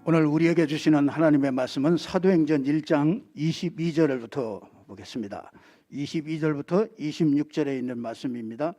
오늘 우리에게 주시는 하나님의 말씀은 사도행전 1장 22절부터 보겠습니다. 22절부터 26절에 있는 말씀입니다.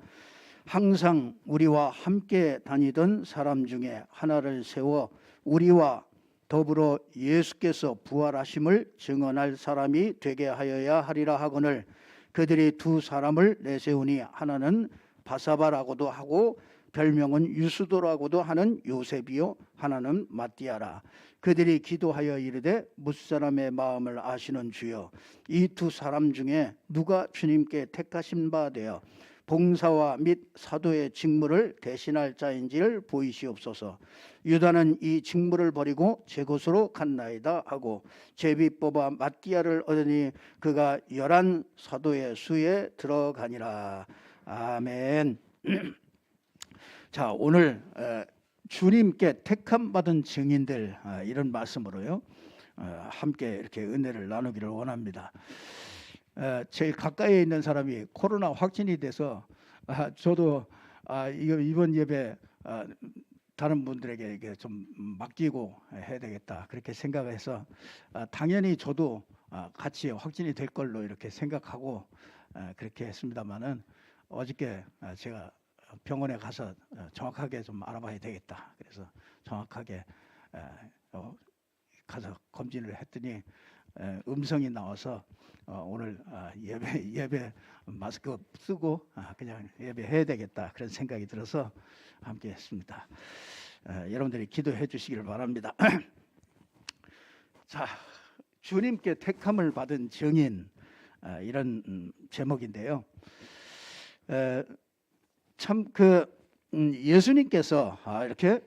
항상 우리와 함께 다니던 사람 중에 하나를 세워 우리와 더불어 예수께서 부활하심을 증언할 사람이 되게 하여야 하리라 하거늘 그들이 두 사람을 내세우니 하나는 바사바라고도 하고 별명은 유스도라고도 하는 요셉이요 하나는 마띠아라. 그들이 기도하여 이르되 무사람의 마음을 아시는 주여, 이 두 사람 중에 누가 주님께 택하신 바 되어 봉사와 및 사도의 직무를 대신할 자인지를 보이시옵소서. 유다는 이 직무를 버리고 제 곳으로 갔나이다 하고 제비 뽑아 마띠아를 얻으니 그가 11 사도의 수에 들어가니라. 아멘. 자, 오늘 주님께 택함 받은 증인들, 이런 말씀으로요 함께 이렇게 은혜를 나누기를 원합니다. 제일 가까이에 있는 사람이 코로나 확진이 돼서 저도 이번 예배 다른 분들에게 이게 좀 맡기고 해야 되겠다 그렇게 생각해서 당연히 저도 같이 확진이 될 걸로 이렇게 생각하고 그렇게 했습니다만은 어저께 제가 병원에 가서 정확하게 좀 알아봐야 되겠다. 그래서 정확하게 가서 검진을 했더니 음성이 나와서 오늘 예배 마스크 쓰고 그냥 예배해야 되겠다 그런 생각이 들어서 함께 했습니다. 여러분들이 기도해 주시기를 바랍니다. 자, 주님께 택함을 받은 증인, 이런 제목인데요. 참 예수님께서 이렇게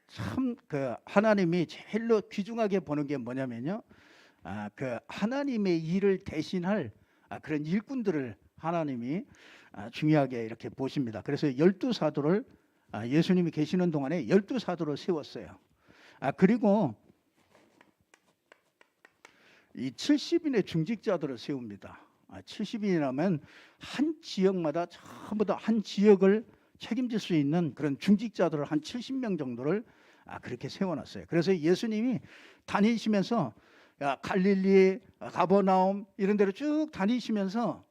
참 하나님이 제일로 귀중하게 보는 게 뭐냐면요, 하나님의 일을 대신할 그런 일꾼들을 하나님이 중요하게 이렇게 보십니다. 그래서 12사도를 예수님이 계시는 동안에 12사도를 세웠어요. 그리고 이 70인의 중직자들을 세웁니다. 70인이라면 한 지역마다 전부 다 한 지역을 책임질 수 있는 그런 중직자들을 한 70명 정도를 그렇게 세워놨어요. 그래서 예수님이 다니시면서 갈릴리, 가버나움 이런 데로 쭉 다니시면서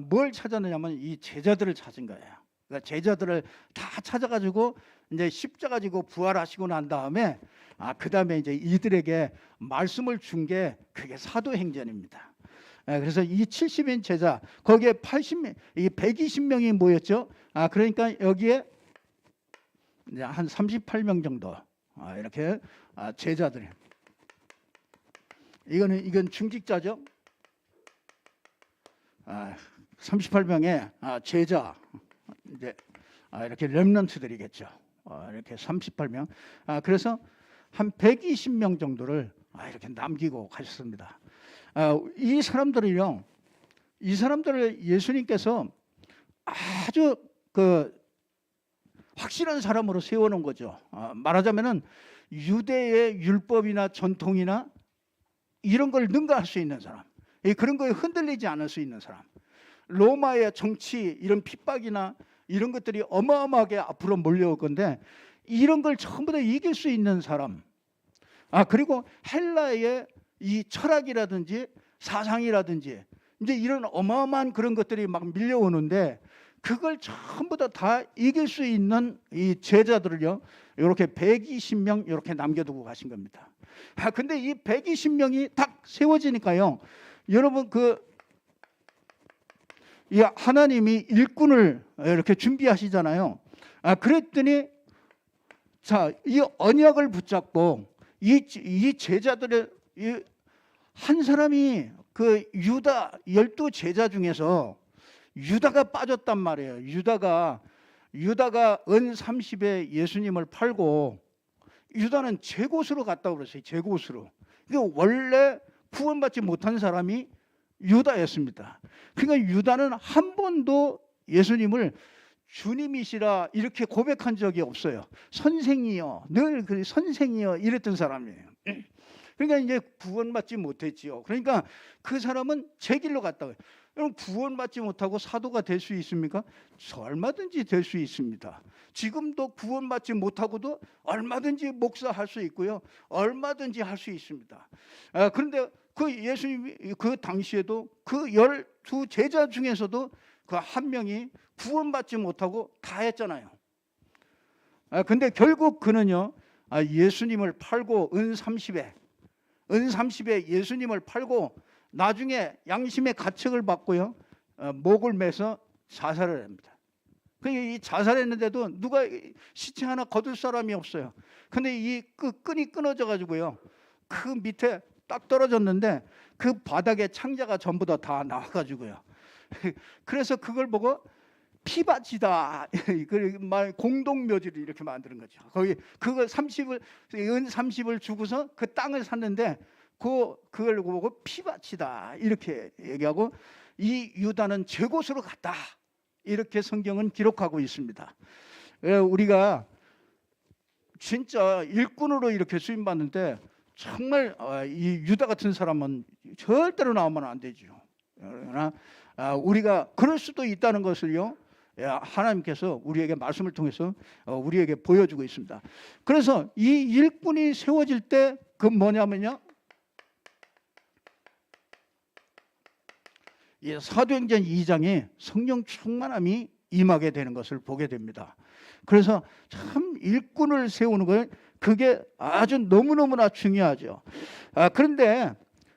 뭘 찾았느냐면 이 제자들을 찾은 거예요. 그러니까 제자들을 다 찾아가지고 이제 십자가 지고 부활하시고 난 다음에 그 다음에 이제 이들에게 말씀을 준 게 그게 사도행전입니다. 그래서 이 70인 제자 거기에 80명, 이 120명이 모였죠. 그러니까 여기에 이제 한 38명 정도 이렇게 제자들이. 이건 중직자죠. 38명의 제자, 이제 이렇게 렘넌트들이겠죠. 이렇게 38명. 그래서 한 120명 정도를 이렇게 남기고 가셨습니다. 이 사람들을 예수님께서 아주 확실한 사람으로 세워놓은 거죠. 말하자면은 유대의 율법이나 전통이나 이런 걸 능가할 수 있는 사람, 그런 거에 흔들리지 않을 수 있는 사람, 로마의 정치 이런 핍박이나 이런 것들이 어마어마하게 앞으로 몰려올 건데 이런 걸 전부 다 이길 수 있는 사람, 그리고 헬라의 이 철학이라든지 사상이라든지 이제 이런 어마어마한 그런 것들이 막 밀려오는데 그걸 전부 다 이길 수 있는 이 제자들을요 이렇게 120명 이렇게 남겨두고 가신 겁니다. 근데 이 120명이 딱 세워지니까요, 여러분 이 하나님이 일꾼을 이렇게 준비하시잖아요. 그랬더니 자, 이 언약을 붙잡고 이 제자들의 한 사람이 유다 12 제자 중에서 유다가 빠졌단 말이에요. 유다가 은 30에 예수님을 팔고 유다는 제 곳으로 갔다고 그랬어요. 제 곳으로. 원래 구원받지 못한 사람이 유다였습니다. 그러니까 유다는 한 번도 예수님을 주님이시라 이렇게 고백한 적이 없어요. 선생이여, 늘 선생이여 이랬던 사람이에요. 그러니까 이제 구원받지 못했지요. 그러니까 그 사람은 제 길로 갔다고요. 여러분, 구원받지 못하고 사도가 될 수 있습니까? 얼마든지 될 수 있습니다. 지금도 구원받지 못하고도 얼마든지 목사할 수 있고요, 얼마든지 할 수 있습니다. 그런데 그 예수님이 그 당시에도 그 12 제자 중에서도 그 한 명이 구원받지 못하고 다 했잖아요. 근데 결국 그는요, 예수님을 팔고 은 30에 예수님을 팔고 나중에 양심의 가책을 받고요, 목을 매서 자살을 합니다. 이 자살했는데도 누가 시체 하나 거둘 사람이 없어요. 근데 이 끈이 끊어져 가지고요, 그 밑에 딱 떨어졌는데 그 바닥에 창자가 전부 다 나와 가지고요. 그래서 그걸 보고 피바지다, 공동묘지를 이렇게 만드는 거죠. 거기 그거 30을 주고서 그 땅을 샀는데 그걸 보고 피바치다 이렇게 얘기하고, 이 유다는 제 곳으로 갔다, 이렇게 성경은 기록하고 있습니다. 우리가 진짜 일꾼으로 이렇게 수임 받는데 정말 이 유다 같은 사람은 절대로 나오면 안 되죠. 그러나 우리가 그럴 수도 있다는 것을요, 하나님께서 우리에게 말씀을 통해서 우리에게 보여주고 있습니다. 그래서 이 일꾼이 세워질 때 그 뭐냐면요, 사도행전 2장에 성령 충만함이 임하게 되는 것을 보게 됩니다. 그래서 참 일꾼을 세우는 걸, 그게 아주 너무너무나 중요하죠. 그런데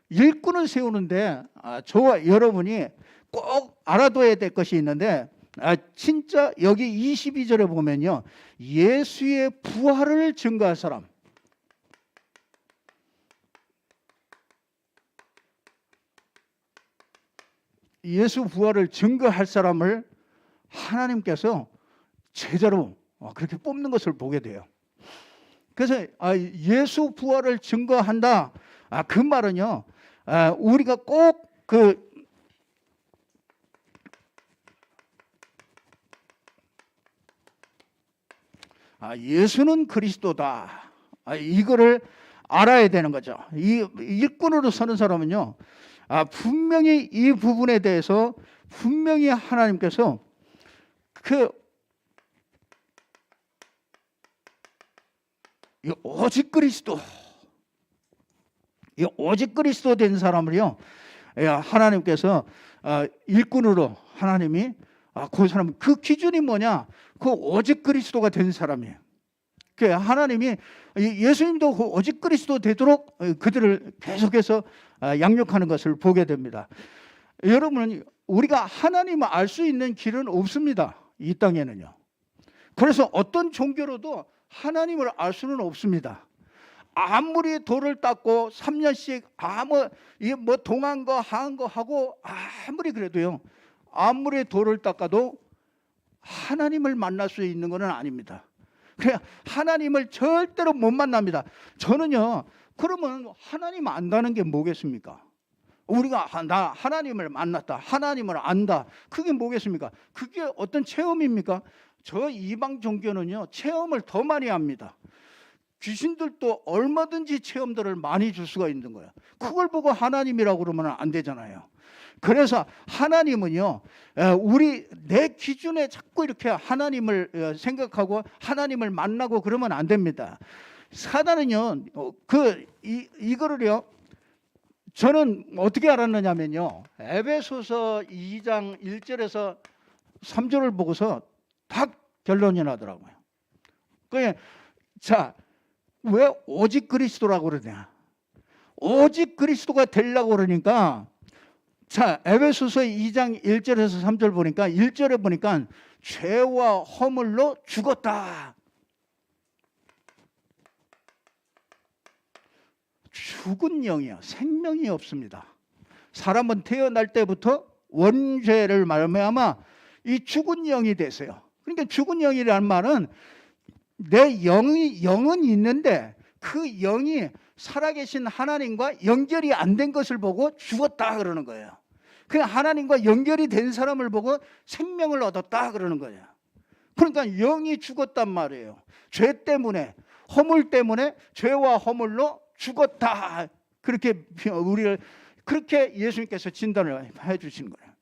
일꾼을 세우는데 저와 여러분이 꼭 알아둬야 될 것이 있는데, 진짜 여기 22절에 보면요, 예수의 부활을 증거할 사람, 예수 부활을 증거할 사람을 하나님께서 제자로 그렇게 뽑는 것을 보게 돼요. 그래서 예수 부활을 증거한다, 그 말은요, 우리가 꼭 예수는 그리스도다, 이거를 알아야 되는 거죠. 이 일꾼으로 서는 사람은요, 분명히 이 부분에 대해서 분명히 하나님께서 오직 그리스도, 오직 그리스도 된 사람을요, 하나님께서 일꾼으로 하나님이 그 사람, 그 기준이 뭐냐, 그 오직 그리스도가 된 사람이에요. 그 하나님이 예수님도 그 오직 그리스도 되도록 그들을 계속해서 양육하는 것을 보게 됩니다. 여러분, 우리가 하나님을 알 수 있는 길은 없습니다, 이 땅에는요. 그래서 어떤 종교로도 하나님을 알 수는 없습니다. 아무리 돌을 닦고 3년씩 뭐 동한 거 하한 거 하고 아무리 그래도요, 아무리 돌을 닦아도 하나님을 만날 수 있는 것은 아닙니다. 그냥 하나님을 절대로 못 만납니다. 저는요, 그러면 하나님 안다는 게 뭐겠습니까? 우리가 나 하나님을 만났다, 하나님을 안다, 그게 뭐겠습니까? 그게 어떤 체험입니까? 저 이방 종교는요, 체험을 더 많이 합니다. 귀신들도 얼마든지 체험들을 많이 줄 수가 있는 거예요. 그걸 보고 하나님이라고 그러면 안 되잖아요. 그래서 하나님은요, 내 기준에 자꾸 이렇게 하나님을 생각하고 하나님을 만나고 그러면 안 됩니다. 사단은요, 이거를요, 저는 어떻게 알았느냐면요, 에베소서 2장 1절에서 3절을 보고서 딱 결론이 나더라고요. 자, 왜 오직 그리스도라고 그러냐? 오직 그리스도가 되려고 그러니까, 자, 에베소서 2장 1절에서 3절 보니까, 1절에 보니까 죄와 허물로 죽었다. 죽은 영이야, 생명이 없습니다. 사람은 태어날 때부터 원죄를 말미암아 이 죽은 영이 되세요. 그러니까 죽은 영이라는 말은 내 영은 있는데 그 영이 살아계신 하나님과 연결이 안 된 것을 보고 죽었다 그러는 거예요. 그냥 하나님과 연결이 된 사람을 보고 생명을 얻었다 그러는 거예요. 그러니까 영이 죽었단 말이에요. 죄 때문에, 허물 때문에, 죄와 허물로 죽었다. 그렇게 우리를 그렇게 예수님께서 진단을 해 주시는 거예요.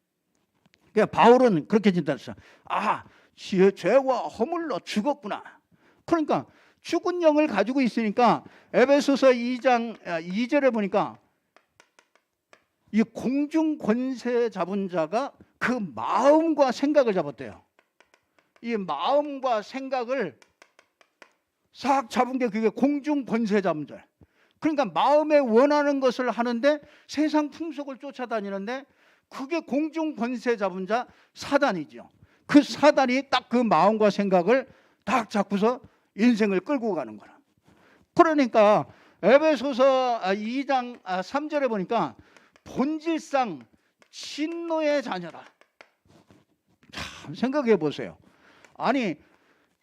그러니까 바울은 그렇게 진단했어요. 아, 죄와 허물로 죽었구나. 그러니까 죽은 영을 가지고 있으니까 에베소서 2장 2절에 보니까 이 공중 권세 잡은 자가 그 마음과 생각을 잡았대요. 이 마음과 생각을 싹 잡은 게 그게 공중 권세 잡은 자예요. 그러니까 마음에 원하는 것을 하는데 세상 풍속을 쫓아다니는데 그게 공중 권세 잡은 자 사단이죠. 그 사단이 딱 그 마음과 생각을 딱 잡고서 인생을 끌고 가는 거라. 그러니까 에베소서 2장 3절에 보니까 본질상 진노의 자녀다. 참 생각해 보세요. 아니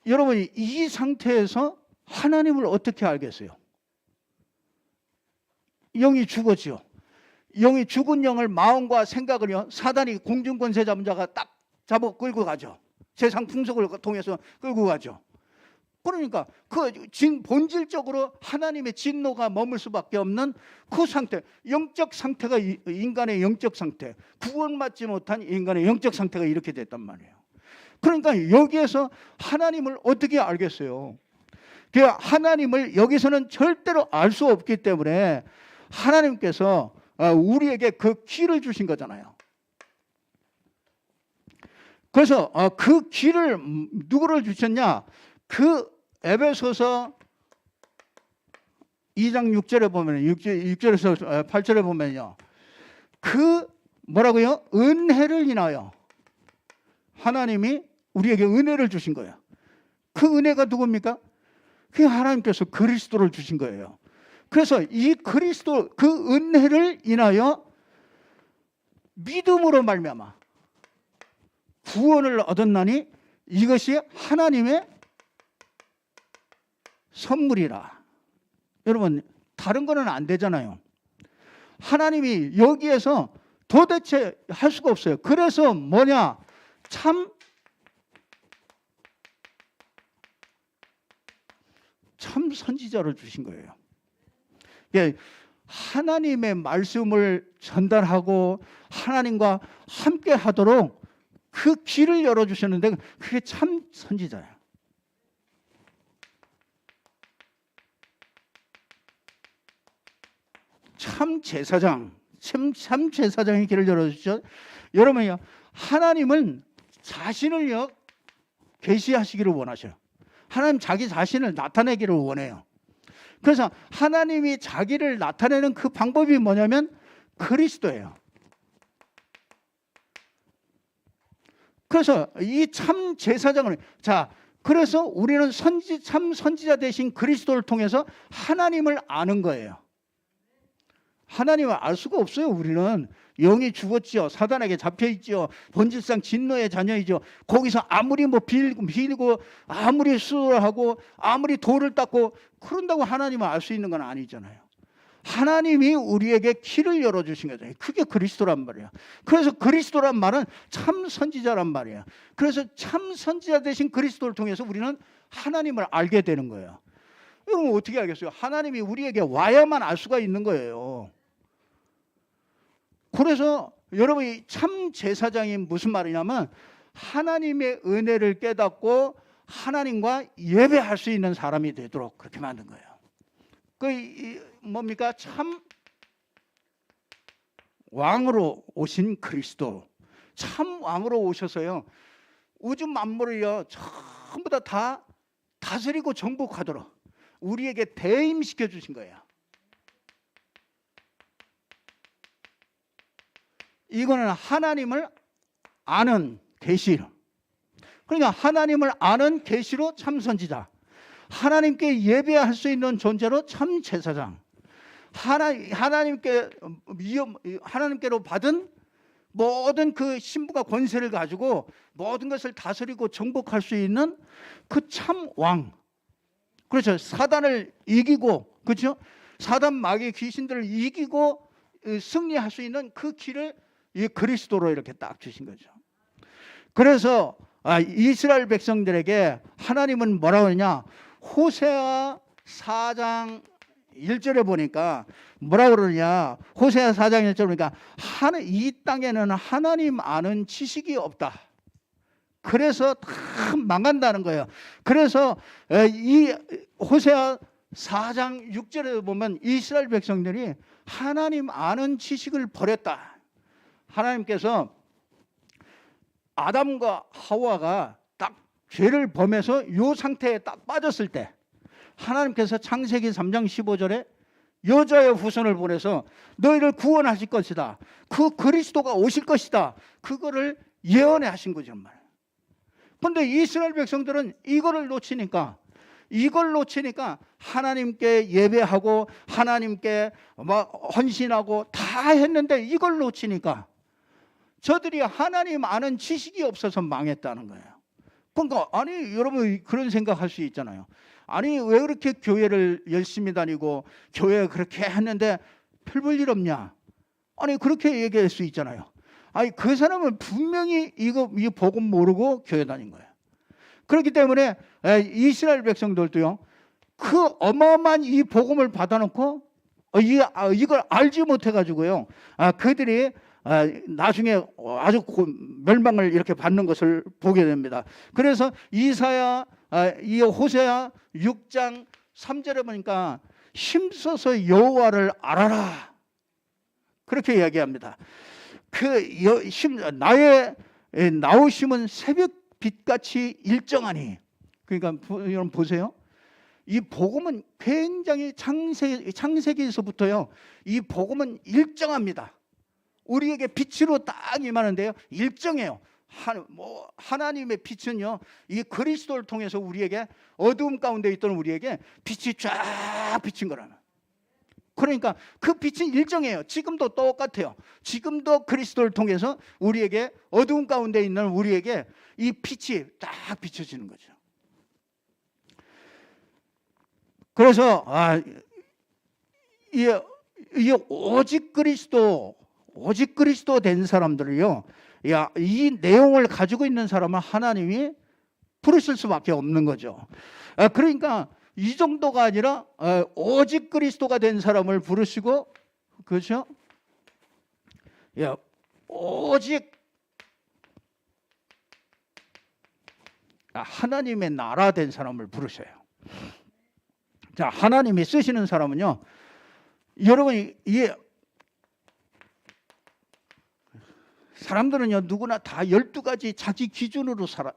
여러분이 이 상태에서 하나님을 어떻게 알겠어요? 영이 죽었지요. 영이 죽은 영을 마음과 생각을요 사단이 공중권세 잡은 자가 딱 잡아 끌고 가죠. 세상 풍속을 통해서 끌고 가죠. 그러니까 그 본질적으로 하나님의 진노가 머물 수밖에 없는 그 상태, 영적 상태가 인간의 영적 상태, 구원받지 못한 인간의 영적 상태가 이렇게 됐단 말이에요. 그러니까 여기에서 하나님을 어떻게 알겠어요? 그 하나님을 여기서는 절대로 알 수 없기 때문에 하나님께서 우리에게 그 길을 주신 거잖아요. 그래서 그 길을 누구를 주셨냐? 그 에베소서 2장 6절에 보면 6절에서 8절에 보면요. 그 뭐라고요? 은혜를 인하여 하나님이 우리에게 은혜를 주신 거예요. 그 은혜가 누굽니까? 그 하나님께서 그리스도를 주신 거예요. 그래서 이 그리스도 그 은혜를 인하여 믿음으로 말미암아 구원을 얻었나니 이것이 하나님의 선물이라. 여러분 다른 거는 안 되잖아요. 하나님이 여기에서 도대체 할 수가 없어요. 그래서 뭐냐? 참 선지자를 주신 거예요. 하나님의 말씀을 전달하고 하나님과 함께 하도록 그 길을 열어주셨는데 그게 참 선지자예요. 참 제사장, 참 제사장의 길을 열어주셨죠. 여러분요, 하나님은 자신을요 계시하시기를 원하셔요. 하나님 자기 자신을 나타내기를 원해요. 그래서 하나님이 자기를 나타내는 그 방법이 뭐냐면 그리스도예요. 그래서 이 참 제사장을 그래서 우리는 참 선지자 되신 그리스도를 통해서 하나님을 아는 거예요. 하나님을 알 수가 없어요. 우리는 영이 죽었지요. 사단에게 잡혀있지요. 본질상 진노의 자녀이죠. 거기서 아무리 빌고 아무리 수술하고 아무리 돌을 닦고 그런다고 하나님을 알 수 있는 건 아니잖아요. 하나님이 우리에게 길을 열어주신 거잖아요. 그게 그리스도란 말이에요. 그래서 그리스도란 말은 참 선지자란 말이에요. 그래서 참 선지자 되신 그리스도를 통해서 우리는 하나님을 알게 되는 거예요. 여러분 어떻게 알겠어요? 하나님이 우리에게 와야만 알 수가 있는 거예요. 그래서 여러분이 참 제사장이 무슨 말이냐면 하나님의 은혜를 깨닫고 하나님과 예배할 수 있는 사람이 되도록 그렇게 만든 거예요. 그 뭡니까? 참 왕으로 오신 그리스도, 참 왕으로 오셔서요 우주 만물을요 전부 다 다스리고 정복하도록 우리에게 대임시켜 주신 거예요. 이거는 하나님을 아는 계시. 그러니까 하나님을 아는 계시로 참 선지자, 하나님께 예배할 수 있는 존재로 참 제사장, 하나님께로 받은 모든 그 신부가 권세를 가지고 모든 것을 다스리고 정복할 수 있는 그 참 왕. 그렇죠. 사단을 이기고, 그렇죠. 사단 마귀 귀신들을 이기고 승리할 수 있는 그 길을 이 그리스도로 이렇게 딱 주신 거죠. 그래서 이스라엘 백성들에게 하나님은 뭐라고 하느냐? 호세아 4장 1절에 보니까 뭐라 그러냐, 호세아 4장 1절 보니까 이 땅에는 하나님 아는 지식이 없다. 그래서 다 망한다는 거예요. 그래서 이 호세아 4장 6절에 보면 이스라엘 백성들이 하나님 아는 지식을 버렸다. 하나님께서 아담과 하와가 딱 죄를 범해서 이 상태에 딱 빠졌을 때 하나님께서 창세기 3장 15절에 여자의 후손을 보내서 너희를 구원하실 것이다. 그 그리스도가 오실 것이다. 그거를 예언해 하신 거죠. 그런데 이스라엘 백성들은 이걸 놓치니까 하나님께 예배하고 하나님께 막 헌신하고 다 했는데 이걸 놓치니까 저들이 하나님 아는 지식이 없어서 망했다는 거예요. 그러니까 아니 여러분 그런 생각할 수 있잖아요. 아니 왜 그렇게 교회를 열심히 다니고 교회 그렇게 했는데 별 볼 일 없냐? 아니 그렇게 얘기할 수 있잖아요. 아니 그 사람은 분명히 이 복음 모르고 교회 다닌 거예요. 그렇기 때문에 이스라엘 백성들도요, 그 어마어마한 이 복음을 받아놓고 이걸 알지 못해가지고요, 그들이 나중에 아주 멸망을 이렇게 받는 것을 보게 됩니다. 그래서 이 호세아 6장 3절에 보니까 힘써서 여호와를 알아라, 그렇게 이야기합니다. 나의 나오심은 새벽 빛같이 일정하니. 그러니까 여러분 보세요. 이 복음은 굉장히 창세기에서부터요, 이 복음은 일정합니다. 우리에게 빛으로 딱 임하는데요, 일정해요. 하나님의 빛은요, 이 그리스도를 통해서 우리에게, 어두움 가운데 있던 우리에게 빛이 쫙 비친 거라는. 그러니까 그 빛은 일정해요. 지금도 똑같아요. 지금도 그리스도를 통해서 우리에게, 어두움 가운데 있는 우리에게 이 빛이 딱 비춰지는 거죠. 그래서 이 오직 그리스도 된 사람들이요, 이 내용을 가지고 있는 사람은 하나님이 부르실 수밖에 없는 거죠. 그러니까 이 정도가 아니라 오직 그리스도가 된 사람을 부르시고, 그렇죠? 오직 하나님의 나라 된 사람을 부르셔요. 자, 하나님이 쓰시는 사람은요, 여러분이 사람들은요, 누구나 다 12가지 자기 기준으로 살아요.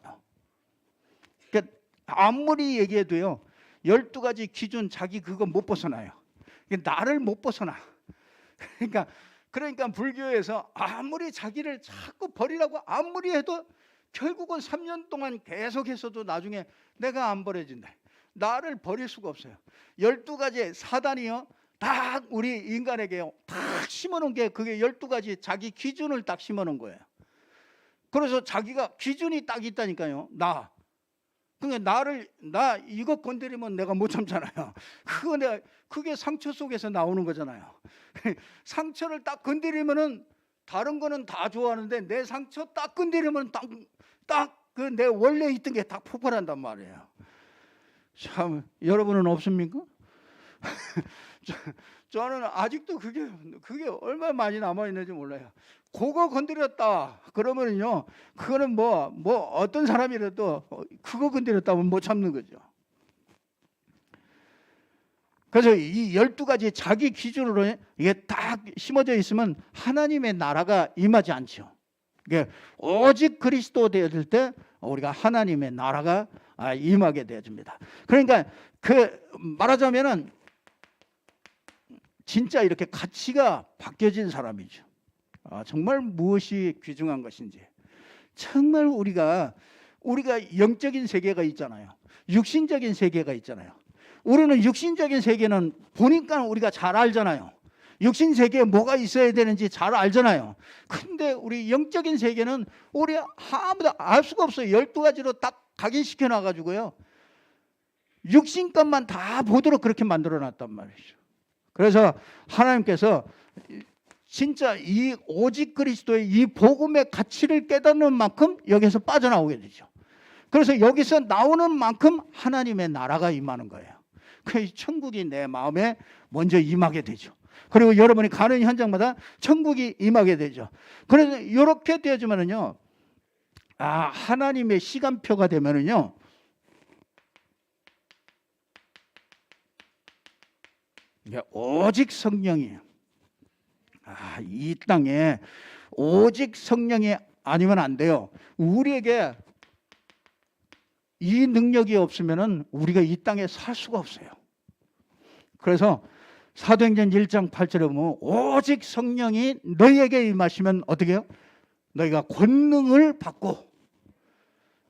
그러니까 아무리 얘기해도요, 12가지 기준 자기 그거 못 벗어나요. 나를 못 벗어나. 그러니까 불교에서 아무리 자기를 자꾸 버리라고 아무리 해도 결국은 3년 동안 계속해서도 나중에 내가 안 버려진다. 나를 버릴 수가 없어요. 12가지 사단이요, 딱 우리 인간에게 딱 심어놓은 게 그게 12가지 자기 기준을 딱 심어놓은 거예요. 그래서 자기가 기준이 딱 있다니까요. 그러니까 나 이거 건드리면 내가 못 참잖아요. 그게 상처 속에서 나오는 거잖아요. 상처를 딱 건드리면은 다른 거는 다 좋아하는데 내 상처 딱 건드리면 딱 그 내 원래 있던 게 딱 폭발한단 말이에요. 참, 여러분은 없습니까? 저는 아직도 그게 얼마나 많이 남아 있는지 몰라요. 그거 건드렸다 그러면요, 그거는 뭐 어떤 사람이라도 그거 건드렸다면 못 참는 거죠. 그래서 이 12가지 자기 기준으로 이게 딱 심어져 있으면 하나님의 나라가 임하지 않죠. 오직 그리스도 되어질 때 우리가 하나님의 나라가 임하게 되어집니다. 그러니까 말하자면은 진짜 이렇게 가치가 바뀌어진 사람이죠. 정말 무엇이 귀중한 것인지. 정말 우리가 영적인 세계가 있잖아요. 육신적인 세계가 있잖아요. 우리는 육신적인 세계는 보니까 우리가 잘 알잖아요. 육신 세계에 뭐가 있어야 되는지 잘 알잖아요. 근데 우리 영적인 세계는 우리 아무도 알 수가 없어요. 12가지로 딱 각인시켜 놔가지고요, 육신 것만 다 보도록 그렇게 만들어 놨단 말이죠. 그래서 하나님께서 진짜 이 오직 그리스도의 이 복음의 가치를 깨닫는 만큼 여기서 빠져나오게 되죠. 그래서 여기서 나오는 만큼 하나님의 나라가 임하는 거예요. 그 천국이 내 마음에 먼저 임하게 되죠. 그리고 여러분이 가는 현장마다 천국이 임하게 되죠. 그래서 이렇게 되어지면은요, 하나님의 시간표가 되면은요, 오직 성령이, 이 땅에 오직 성령이 아니면 안 돼요. 우리에게 이 능력이 없으면은 우리가 이 땅에 살 수가 없어요. 그래서 사도행전 1장 8절에 보면 오직 성령이 너희에게 임하시면 어떻게 해요? 너희가 권능을 받고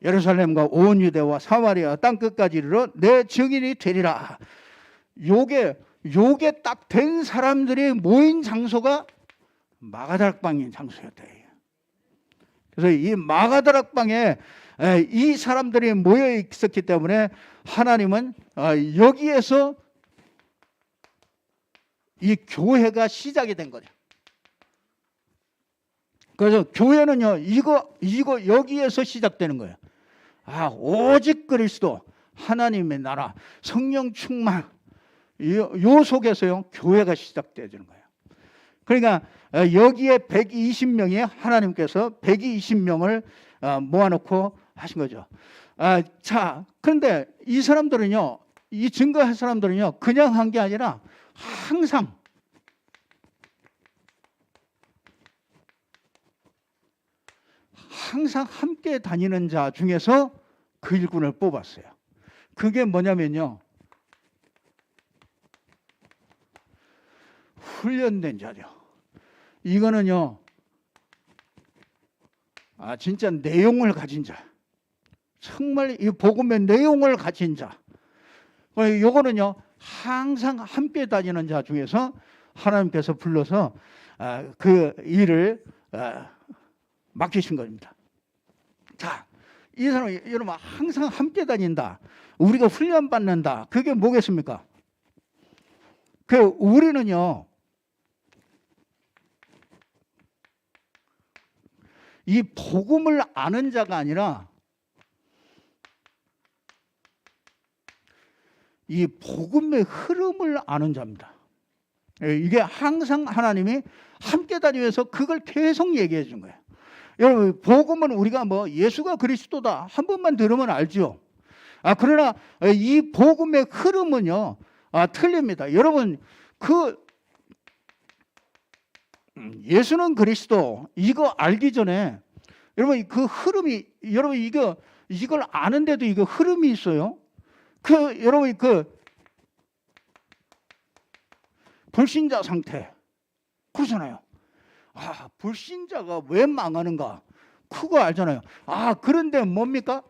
예루살렘과 온 유대와 사마리아 땅끝까지 이르러 내 증인이 되리라. 요게 딱 된 사람들이 모인 장소가 마가다락방인 장소였대. 그래서 이 마가다락방에 이 사람들이 모여 있었기 때문에 하나님은 여기에서 이 교회가 시작이 된 거죠. 그래서 교회는요, 이거 여기에서 시작되는 거예요. 오직 그리스도, 하나님의 나라, 성령 충만, 요 속에서요, 교회가 시작되어지는 거예요. 그러니까 여기에 120명이 하나님께서 120명을 모아놓고 하신 거죠. 자, 그런데 이 사람들은요, 이 증거할 사람들은요, 그냥 한 게 아니라 항상 함께 다니는 자 중에서 그 일꾼을 뽑았어요. 그게 뭐냐면요, 훈련된 자죠. 이거는요, 진짜 내용을 가진 자, 정말 이 복음의 내용을 가진 자, 요거는요 항상 함께 다니는 자 중에서 하나님께서 불러서 그 일을 맡기신 겁니다. 자, 이 사람이 여러분 항상 함께 다닌다, 우리가 훈련 받는다, 그게 뭐겠습니까? 우리는요, 이 복음을 아는 자가 아니라 이 복음의 흐름을 아는 자입니다. 이게 항상 하나님이 함께 다니면서 그걸 계속 얘기해 준 거예요. 여러분, 복음은 우리가 예수가 그리스도다 한 번만 들으면 알죠. 그러나 이 복음의 흐름은요, 틀립니다. 여러분, 예수는 그리스도 이거 알기 전에 여러분 그 흐름이, 여러분 이걸 아는데도 이거 흐름이 있어요. 여러분 불신자 상태 그러잖아요. 불신자가 왜 망하는가 그거 알잖아요. 그런데 뭡니까?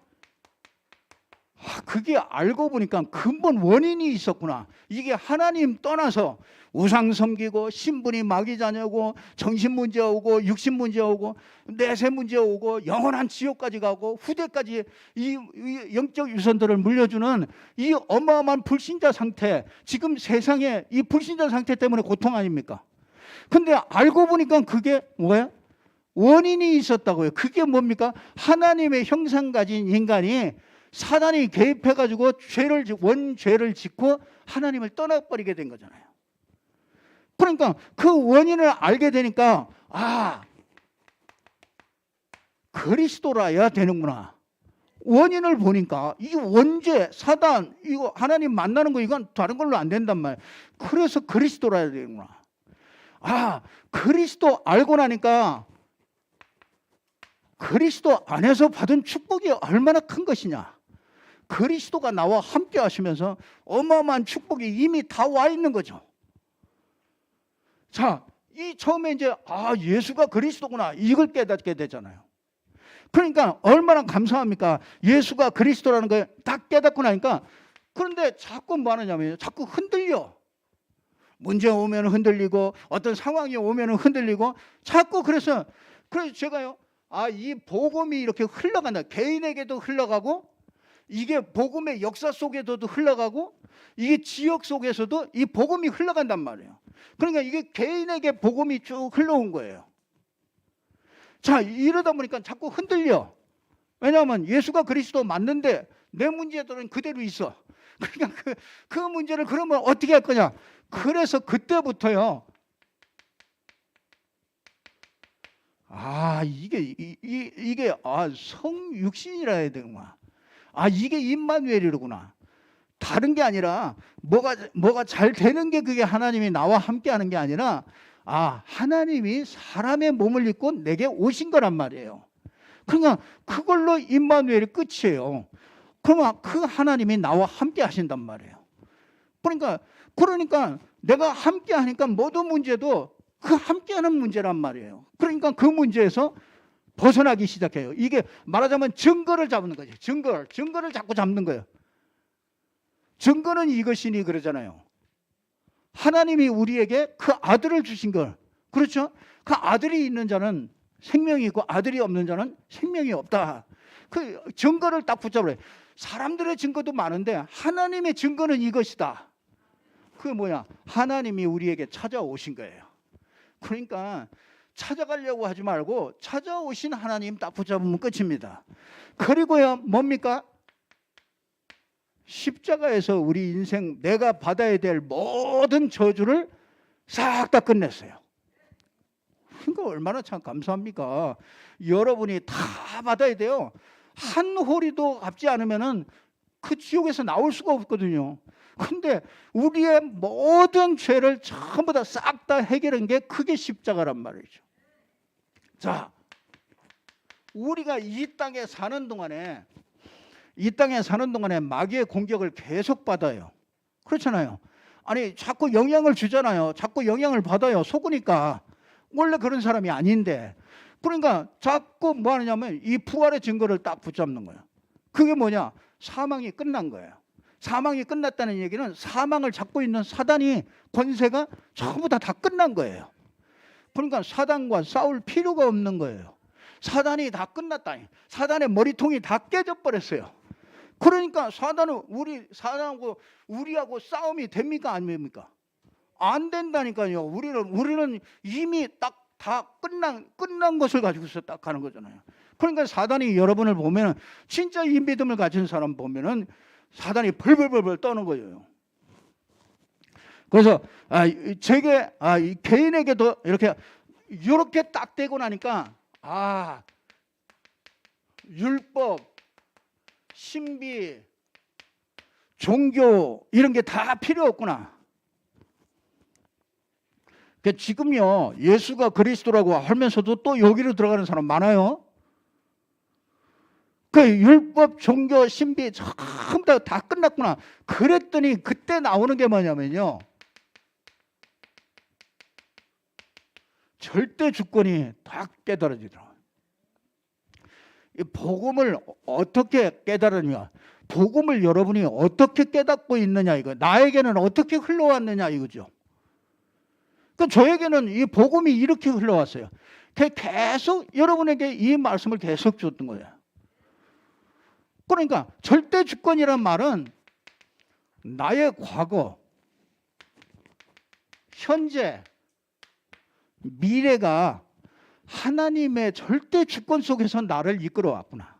그게 알고 보니까 근본 원인이 있었구나. 이게 하나님 떠나서 우상 섬기고 신분이 마귀 자녀고 정신 문제 오고 육신 문제 오고 내세 문제 오고 영원한 지옥까지 가고 후대까지 이 영적 유산들을 물려주는 이 어마어마한 불신자 상태, 지금 세상에 이 불신자 상태 때문에 고통 아닙니까? 근데 알고 보니까 그게 뭐예요? 원인이 있었다고요. 그게 뭡니까? 하나님의 형상 가진 인간이 사단이 개입해가지고 원죄를 짓고 하나님을 떠나버리게 된 거잖아요. 그러니까 그 원인을 알게 되니까 그리스도라야 되는구나. 원인을 보니까 이 원죄, 사단, 이거 하나님 만나는 거 이건 다른 걸로 안 된단 말이에요. 그래서 그리스도라야 되는구나. 그리스도 알고 나니까 그리스도 안에서 받은 축복이 얼마나 큰 것이냐. 그리스도가 나와 함께 하시면서 어마어마한 축복이 이미 다 와 있는 거죠. 자, 이 처음에 이제 예수가 그리스도구나 이걸 깨닫게 되잖아요. 그러니까 얼마나 감사합니까? 예수가 그리스도라는 걸 딱 깨닫고 나니까. 그런데 자꾸 뭐 하느냐면 자꾸 흔들려. 문제 오면 흔들리고 어떤 상황이 오면 흔들리고 자꾸 그래서 제가요, 이 복음이 이렇게 흘러간다. 개인에게도 흘러가고 이게 복음의 역사 속에서도 흘러가고 이게 지역 속에서도 이 복음이 흘러간단 말이에요. 그러니까 이게 개인에게 복음이 쭉 흘러온 거예요. 자, 이러다 보니까 자꾸 흔들려. 왜냐하면 예수가 그리스도 맞는데 내 문제들은 그대로 있어. 그러니까 그 문제를 그러면 어떻게 할 거냐? 그래서 그때부터요. 이게 성육신이라 해야 되구나. 이게 임마누엘이로구나. 다른 게 아니라 뭐가 잘 되는 게 그게 하나님이 나와 함께 하는 게 아니라 하나님이 사람의 몸을 입고 내게 오신 거란 말이에요. 그러니까 그걸로 임마누엘이 끝이에요. 그러면 그 하나님이 나와 함께 하신단 말이에요. 그러니까 내가 함께 하니까 모든 문제도 그 함께 하는 문제란 말이에요. 그러니까 그 문제에서 벗어나기 시작해요. 이게 말하자면 증거를 잡는 거지. 증거를 자꾸 잡는 거예요. 증거는 이것이니 그러잖아요. 하나님이 우리에게 그 아들을 주신 걸. 그렇죠? 그 아들이 있는 자는 생명이 있고 아들이 없는 자는 생명이 없다. 그 증거를 딱 붙잡으래. 사람들의 증거도 많은데 하나님의 증거는 이것이다. 그게 뭐야? 하나님이 우리에게 찾아오신 거예요. 그러니까 찾아가려고 하지 말고 찾아오신 하나님 딱 붙잡으면 끝입니다. 그리고요, 뭡니까? 십자가에서 우리 인생 내가 받아야 될 모든 저주를 싹 다 끝냈어요. 그러니까 얼마나 참 감사합니까? 여러분이 다 받아야 돼요. 한 호리도 갚지 않으면은 그 지옥에서 나올 수가 없거든요. 근데 우리의 모든 죄를 전부 다 싹 다 해결한 게 그게 십자가란 말이죠. 자, 우리가 이 땅에 사는 동안에 마귀의 공격을 계속 받아요. 그렇잖아요. 자꾸 영향을 주잖아요. 자꾸 영향을 받아요. 속으니까. 원래 그런 사람이 아닌데. 그러니까 자꾸 뭐 하느냐면 이 부활의 증거를 딱 붙잡는 거예요. 그게 뭐냐? 사망이 끝난 거예요. 사망이 끝났다는 얘기는 사망을 잡고 있는 사단이 권세가 전부 다 끝난 거예요. 그러니까 사단과 싸울 필요가 없는 거예요. 사단이 다 끝났다. 사단의 머리통이 다 깨져버렸어요. 그러니까 사단은 우리하고 싸움이 됩니까? 안 됩니까? 안 된다니까요. 우리는 이미 딱 다 끝난 것을 가지고서 딱 가는 거잖아요. 그러니까 사단이 여러분을 보면 진짜 이 믿음을 가진 사람 보면은 사단이 벌벌벌 떠는 거예요. 그래서 제게 이 개인에게도 이렇게 딱 되고 나니까 율법, 신비, 종교 이런 게 다 필요 없구나. 지금요, 예수가 그리스도라고 하면서도 또 여기로 들어가는 사람 많아요. 그 율법, 종교, 신비 전부 다 끝났구나. 그랬더니 그때 나오는 게 뭐냐면요, 절대 주권이 다 깨달아지더라고요. 이 복음을 어떻게 깨달으냐, 복음을 여러분이 어떻게 깨닫고 있느냐, 이거 나에게는 어떻게 흘러왔느냐 이거죠. 저에게는 이 복음이 이렇게 흘러왔어요. 계속 여러분에게 이 말씀을 계속 줬던 거예요. 그러니까 절대 주권이란 말은 나의 과거, 현재, 미래가 하나님의 절대 주권 속에서 나를 이끌어 왔구나.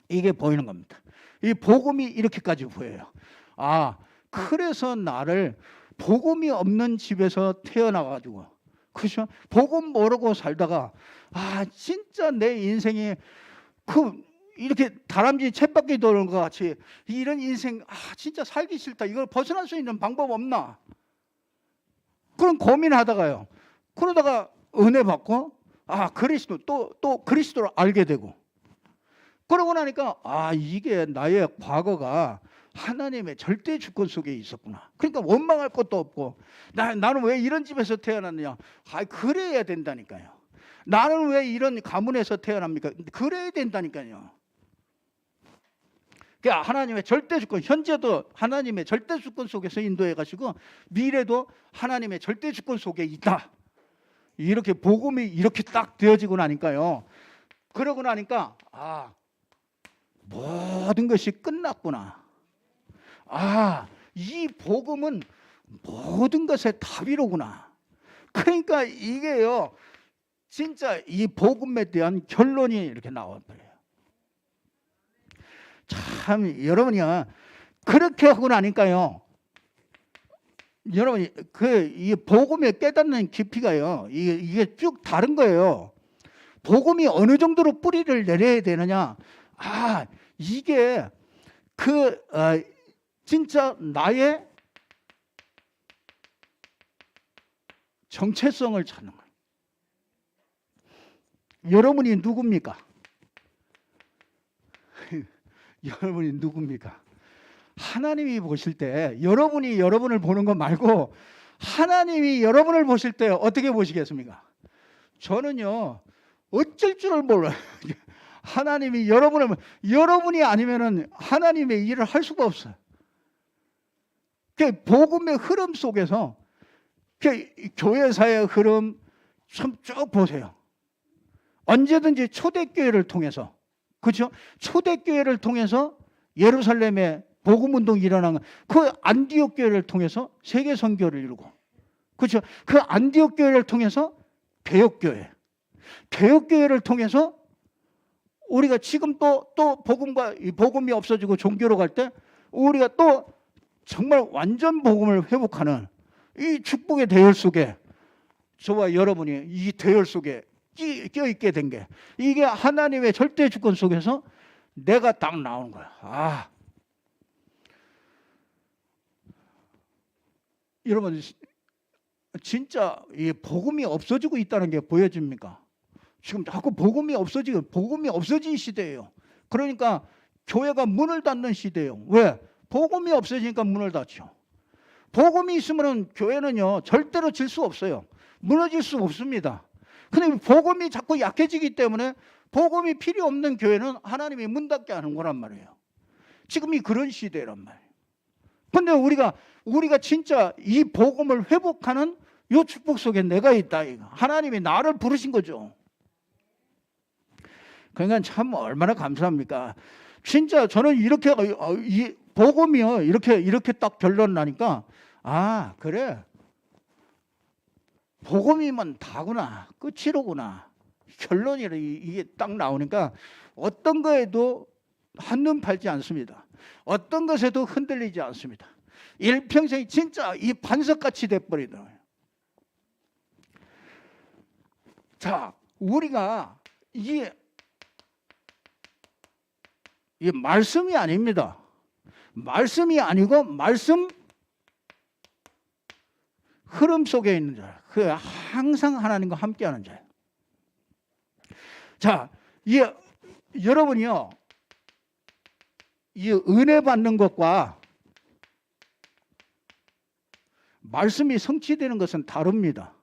이게 보이는 겁니다. 이 복음이 이렇게까지 보여요. 그래서 나를 복음이 없는 집에서 태어나가지고, 그렇죠? 복음 모르고 살다가 진짜 내 인생이 이렇게 다람쥐 쳇바퀴 도는 것 같이 이런 인생 진짜 살기 싫다. 이걸 벗어날 수 있는 방법 없나? 그런 고민하다가요. 그러다가 은혜 받고 그리스도 또 그리스도를 알게 되고, 그러고 나니까 이게 나의 과거가 하나님의 절대 주권 속에 있었구나. 그러니까 원망할 것도 없고, 나는 왜 이런 집에서 태어났느냐? 그래야 된다니까요. 나는 왜 이런 가문에서 태어납니까? 그래야 된다니까요. 그러니까 하나님의 절대 주권, 현재도 하나님의 절대 주권 속에서 인도해 가시고 미래도 하나님의 절대 주권 속에 있다. 이렇게 복음이 이렇게 딱 되어지고 나니까요. 그러고 나니까 모든 것이 끝났구나. 이 복음은 모든 것의 답이로구나. 그러니까 이게요, 진짜 이 복음에 대한 결론이 이렇게 나와버려요. 참 여러분이요, 그렇게 하고 나니까요. 여러분, 이 복음의 깨닫는 깊이가요. 이게 쭉 다른 거예요. 복음이 어느 정도로 뿌리를 내려야 되느냐. 아, 이게 진짜 나의 정체성을 찾는 거예요. 여러분이 누굽니까? 여러분이 누굽니까? 하나님이 보실 때 여러분이 여러분을 보는 것 말고 하나님이 여러분을 보실 때 어떻게 보시겠습니까? 저는요, 어쩔 줄을 몰라요. 하나님이 여러분이 아니면은 하나님의 일을 할 수가 없어요. 그 복음의 흐름 속에서 교회사의 흐름 좀 쭉 보세요. 언제든지 초대교회를 통해서, 그렇죠? 초대교회를 통해서 예루살렘에 복음운동이 일어난 그 안디옥 교회를 통해서 세계 선교를 이루고, 그렇죠? 그 안디옥 교회를 통해서 개혁교회를 통해서 우리가 지금 또 복음이 없어지고 종교로 갈 때 우리가 또 정말 완전 복음을 회복하는 이 축복의 대열 속에 저와 여러분이 이 대열 속에 껴있게 된 게, 이게 하나님의 절대 주권 속에서 내가 딱 나오는 거야. 여러분, 진짜 이 복음이 없어지고 있다는 게 보여집니까? 지금 자꾸 복음이 없어진 시대예요. 그러니까 교회가 문을 닫는 시대예요. 왜? 복음이 없어지니까 문을 닫죠. 복음이 있으면 교회는요, 절대로 질 수 없어요. 무너질 수 없습니다. 근데 복음이 자꾸 약해지기 때문에 복음이 필요 없는 교회는 하나님이 문 닫게 하는 거란 말이에요. 지금이 그런 시대란 말이에요. 근데 우리가 진짜 이 복음을 회복하는 이 축복 속에 내가 있다. 하나님이 나를 부르신 거죠. 그러니까 참 얼마나 감사합니까? 진짜 저는 이렇게 이 복음이요, 이렇게 딱 결론 나니까, 그래, 복음이면 다구나, 끝이로구나, 결론이라 이게 딱 나오니까 어떤 거에도 한눈 팔지 않습니다. 어떤 것에도 흔들리지 않습니다. 일평생이 진짜 이 반석같이 돼버리더라고요. 자, 우리가 이 말씀이 아닙니다. 말씀이 아니고 말씀 흐름 속에 있는 자, 항상 하나님과 함께하는 자예요. 자, 여러분이요, 이 은혜 받는 것과 말씀이 성취되는 것은 다릅니다.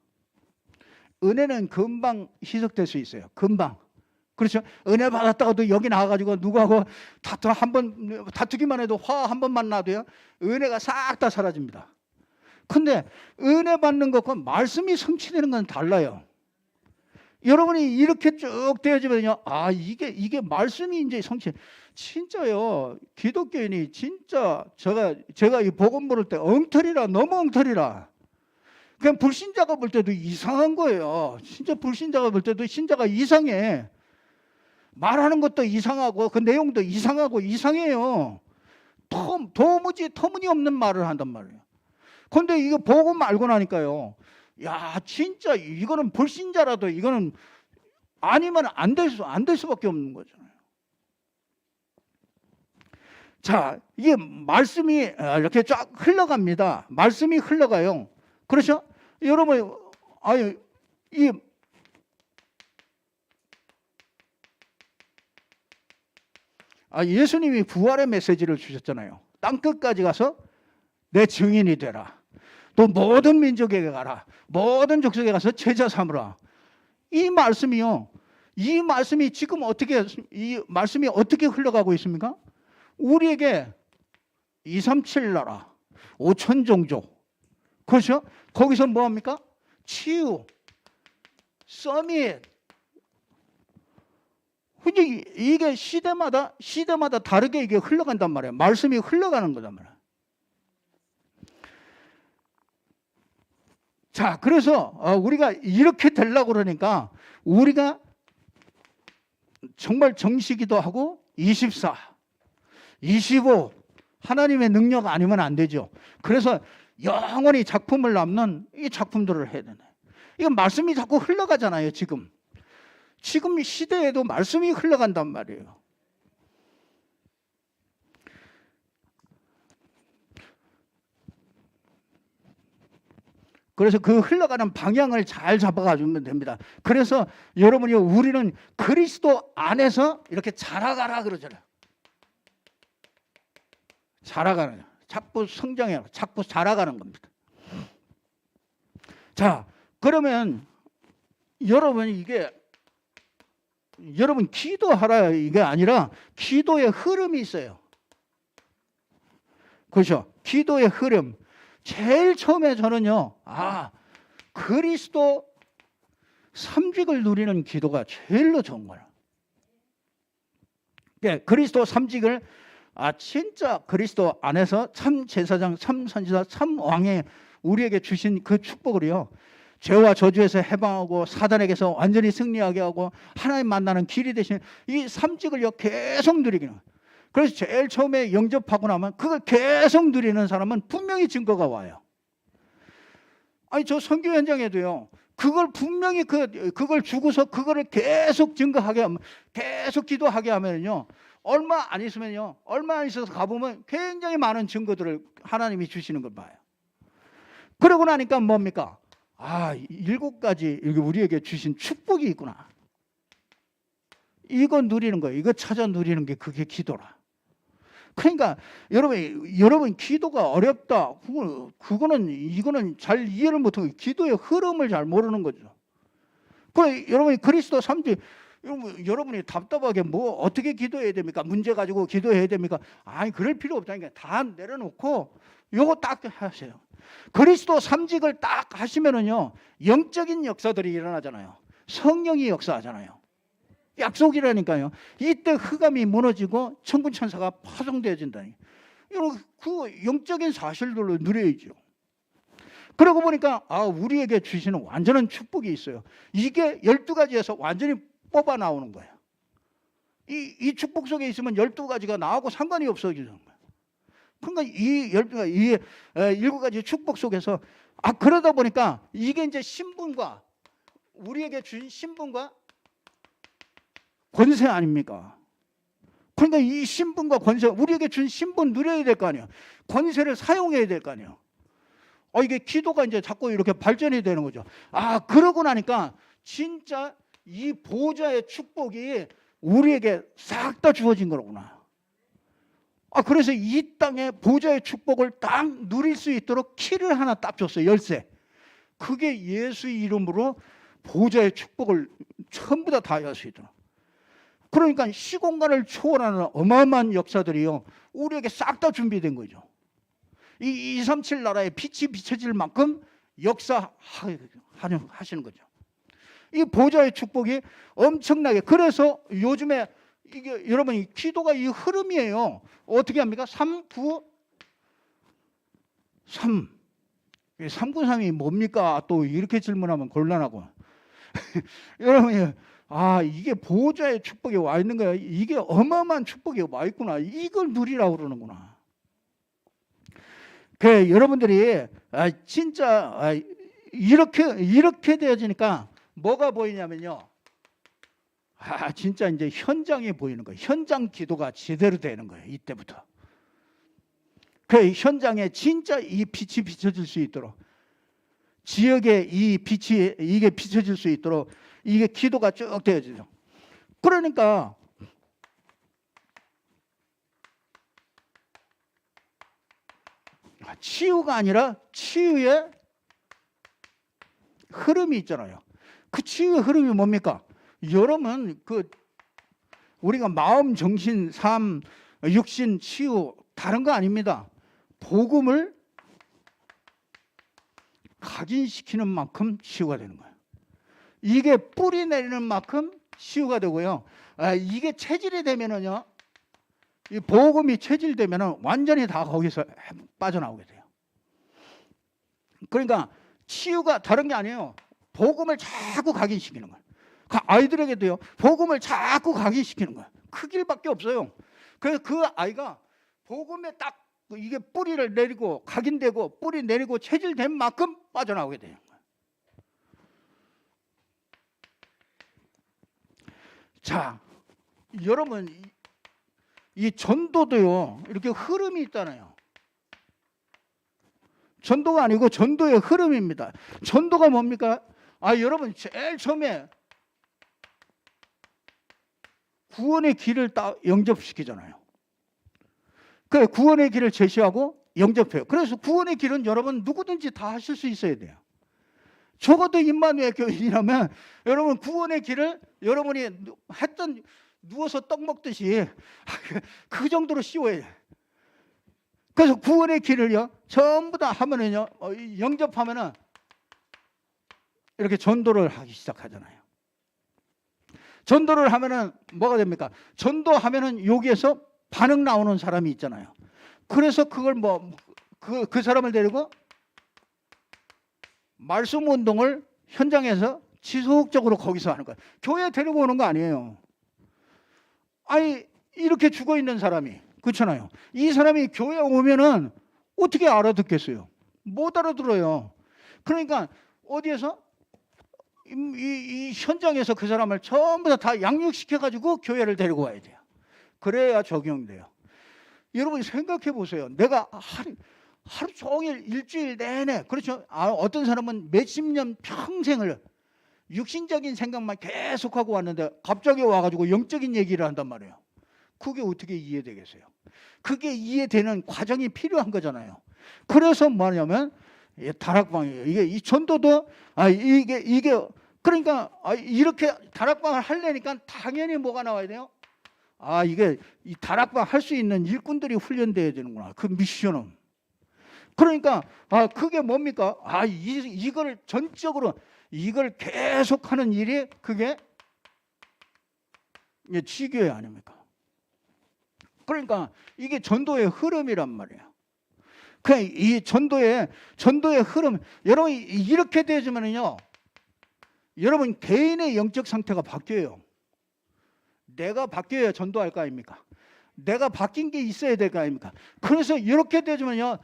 은혜는 금방 희석될 수 있어요. 금방. 그렇죠? 은혜 받았다가도 여기 나와가지고 누구하고 다투기만 해도 화 한 번만 나도요, 은혜가 싹 다 사라집니다. 근데 은혜 받는 것과 말씀이 성취되는 건 달라요. 여러분이 이렇게 쭉 되어지면요, 이게 말씀이 이제 성취. 진짜요, 기독교인이 진짜 제가 이 복음 부를 때 엉터리라, 너무 엉터리라. 그냥 불신자가 볼 때도 이상한 거예요. 진짜 불신자가 볼 때도 신자가 이상해. 말하는 것도 이상하고 그 내용도 이상하고 이상해요. 도무지 터무니없는 말을 한단 말이에요. 그런데 이거 복음 알고 나니까요, 야, 진짜 이거는 불신자라도 이거는 아니면 안 될 수밖에 없는 거잖아요. 자, 이게 말씀이 이렇게 쫙 흘러갑니다. 말씀이 흘러가요. 그렇죠? 여러분, 예수님이 부활의 메시지를 주셨잖아요. 땅끝까지 가서 내 증인이 되라. 또 모든 민족에게 가라. 모든 족속에 가서 제자 삼으라. 이 말씀이 지금 이 말씀이 어떻게 흘러가고 있습니까? 우리에게 237 나라, 5천 종족. 그렇죠? 거기서 뭐 합니까? 치유, 서밋. 이게 시대마다 다르게 이게 흘러간단 말이에요. 말씀이 흘러가는 거단 말이에요. 자, 그래서 우리가 이렇게 되려고 그러니까 우리가 정말 정시기도 하고 24, 25 하나님의 능력 아니면 안 되죠. 그래서 영원히 작품을 남는 이 작품들을 해야 되네. 이건 말씀이 자꾸 흘러가잖아요. 지금 시대에도 말씀이 흘러간단 말이에요. 그래서 그 흘러가는 방향을 잘 잡아가주면 됩니다. 그래서 여러분이 우리는 그리스도 안에서 이렇게 자라가라 그러잖아요. 자라가는, 자꾸 성장해, 자꾸 자라가는 겁니다. 자, 그러면 여러분 기도하라 이게 아니라 기도의 흐름이 있어요. 그렇죠? 기도의 흐름. 제일 처음에 저는요, 그리스도 삼직을 누리는 기도가 제일로 좋은 거예요. 예, 그리스도 삼직을 진짜 그리스도 안에서 참 제사장, 참 선지자, 참 왕의 우리에게 주신 그 축복을요, 죄와 저주에서 해방하고 사단에게서 완전히 승리하게 하고 하나님 만나는 길이 되신 이 삼직을요 계속 누리기는. 그래서 제일 처음에 영접하고 나면 그걸 계속 누리는 사람은 분명히 증거가 와요. 아니 저 선교 현장에도요, 그걸 분명히 그걸 주고서 그거를 계속 증거하게 하면, 계속 기도하게 하면요, 얼마 안 있어서 가보면 굉장히 많은 증거들을 하나님이 주시는 걸 봐요. 그러고 나니까 뭡니까? 7가지 우리에게 주신 축복이 있구나. 이거 누리는 거예요. 이거 찾아 누리는 게 그게 기도라. 그러니까 여러분 기도가 어렵다. 이거는 잘 이해를 못하고 기도의 흐름을 잘 모르는 거죠. 여러분이 그리스도 삼직, 여러분이 답답하게 뭐 어떻게 기도해야 됩니까? 문제 가지고 기도해야 됩니까? 그럴 필요 없다니까. 다 내려놓고 요거 딱 하세요. 그리스도 삼직을 딱 하시면은요, 영적인 역사들이 일어나잖아요. 성령이 역사하잖아요. 약속이라니까요. 이때 흑암이 무너지고 천군 천사가 파송되어진다니. 그 영적인 사실들로 누려야죠. 그러고 보니까 우리에게 주시는 완전한 축복이 있어요. 이게 12가지에서 완전히 뽑아 나오는 거예요. 이 축복 속에 있으면 12가지가 나하고 상관이 없어지는 거예요. 그러니까 이 7가지 축복 속에서 그러다 보니까 이게 이제 신분과 우리에게 주신 신분과 권세 아닙니까? 그러니까 이 신분과 권세, 우리에게 준 신분 누려야 될 거 아니에요. 권세를 사용해야 될 거 아니에요. 이게 기도가 이제 자꾸 이렇게 발전이 되는 거죠. 그러고 나니까 진짜 이 보좌의 축복이 우리에게 싹 다 주어진 거구나. 그래서 이 땅에 보좌의 축복을 딱 누릴 수 있도록 키를 하나 딱 줬어요. 열쇠. 그게 예수 이름으로 보좌의 축복을 전부 다 할 수 있도록. 그러니까 시공간을 초월하는 어마어마한 역사들이요, 우리에게 싹 다 준비된 거죠. 이 237 나라에 빛이 비춰질 만큼 역사하시는 거죠. 이 보좌의 축복이 엄청나게. 그래서 요즘에 이게 여러분이 기도가 이 흐름이에요. 어떻게 합니까? 393이 뭡니까? 또 이렇게 질문하면 곤란하고. 여러분이 이게 보좌의 축복이 와 있는 거야. 이게 어마어마한 축복이 와 있구나. 이걸 누리라고 그러는구나. 여러분들이 진짜 이렇게 되어지니까 뭐가 보이냐면요, 진짜 이제 현장이 보이는 거예요. 현장 기도가 제대로 되는 거예요. 이때부터. 현장에 진짜 이 빛이 비춰질 수 있도록, 지역에 이 빛이 이게 비춰질 수 있도록 이게 기도가 쭉 되어지죠. 그러니까 치유가 아니라 치유의 흐름이 있잖아요. 그 치유의 흐름이 뭡니까? 여러분 우리가 마음, 정신, 삶, 육신 치유 다른 거 아닙니다. 복음을 각인시키는 만큼 치유가 되는 거예요. 이게 뿌리 내리는 만큼 치유가 되고요. 이게 체질이 되면은요, 이 복음이 체질되면은 완전히 다 거기서 빠져나오게 돼요. 그러니까 치유가 다른 게 아니에요. 복음을 자꾸 각인시키는 거예요. 아이들에게도요, 복음을 자꾸 각인시키는 거예요. 그 길밖에 없어요. 그래서 그 아이가 복음에 딱 이게 뿌리를 내리고 각인되고 뿌리 내리고 체질된 만큼 빠져나오게 돼요. 자, 여러분 이 전도도요 이렇게 흐름이 있잖아요. 전도가 아니고 전도의 흐름입니다. 전도가 뭡니까? 여러분 제일 처음에 구원의 길을 딱 영접시키잖아요. 그 구원의 길을 제시하고 영접해요. 그래서 구원의 길은 여러분 누구든지 다 하실 수 있어야 돼요. 적어도 임마누엘 교인이라면 여러분 구원의 길을 여러분이 했던 누워서 떡 먹듯이 그 정도로 쉬워야 돼요. 그래서 구원의 길을요 전부 다 하면은요 영접하면은 이렇게 전도를 하기 시작하잖아요. 전도를 하면은 뭐가 됩니까? 전도하면은 여기에서 반응 나오는 사람이 있잖아요. 그래서 그걸 그 사람을 데리고 말씀 운동을 현장에서 지속적으로 거기서 하는 거예요. 교회 데리고 오는 거 아니에요. 아니 이렇게 죽어 있는 사람이 그렇잖아요. 이 사람이 교회 오면은 어떻게 알아듣겠어요? 못 알아들어요. 그러니까 어디에서 이 현장에서 그 사람을 전부 다 양육시켜 가지고 교회를 데리고 와야 돼요. 그래야 적용돼요. 여러분 생각해 보세요. 내가 하루 종일 일주일 내내 그렇죠. 어떤 사람은 몇십 년 평생을 육신적인 생각만 계속하고 왔는데 갑자기 와가지고 영적인 얘기를 한단 말이에요. 그게 어떻게 이해되겠어요? 그게 이해되는 과정이 필요한 거잖아요. 그래서 뭐냐면 다락방이에요. 이게 이 전도도 이게 그러니까 이렇게 다락방을 하려니까 당연히 뭐가 나와야 돼요? 이게 이 다락방 할 수 있는 일꾼들이 훈련돼야 되는구나. 그 미션은. 그러니까 그게 뭡니까? 이걸 전적으로 이걸 계속하는 일이 그게 지교회 아닙니까? 그러니까 이게 전도의 흐름이란 말이에요. 그냥 이 전도의 흐름, 여러분 이렇게 되지만은요, 여러분 개인의 영적 상태가 바뀌어요. 내가 바뀌어야 전도할 거 아닙니까? 내가 바뀐 게 있어야 될 거 아닙니까? 그래서 이렇게 되지만요,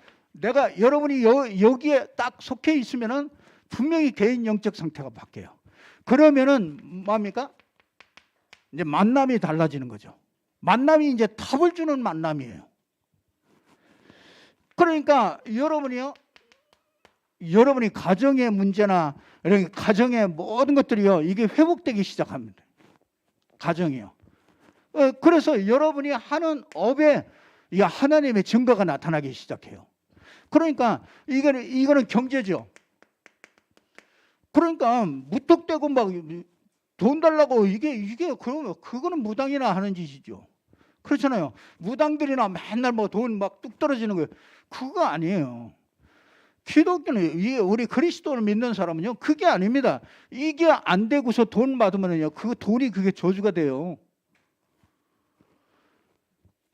여러분이 여기에 딱 속해 있으면은 분명히 개인 영적 상태가 바뀌어요. 그러면은 뭡니까? 이제 만남이 달라지는 거죠. 만남이 이제 답을 주는 만남이에요. 그러니까 여러분이 가정의 문제나 이렇게 가정의 모든 것들이요, 이게 회복되기 시작합니다. 가정이요. 그래서 여러분이 하는 업에 하나님의 증거가 나타나기 시작해요. 그러니까 이거는 경제죠. 그러니까 무턱대고 막 돈 달라고 그러면 그거는 무당이나 하는 짓이죠. 그렇잖아요. 무당들이나 맨날 돈 막 뚝 떨어지는 거예요. 그거 아니에요. 기독교는 우리 그리스도를 믿는 사람은요, 그게 아닙니다. 이게 안 되고서 돈 받으면요, 그 돈이 그게 저주가 돼요.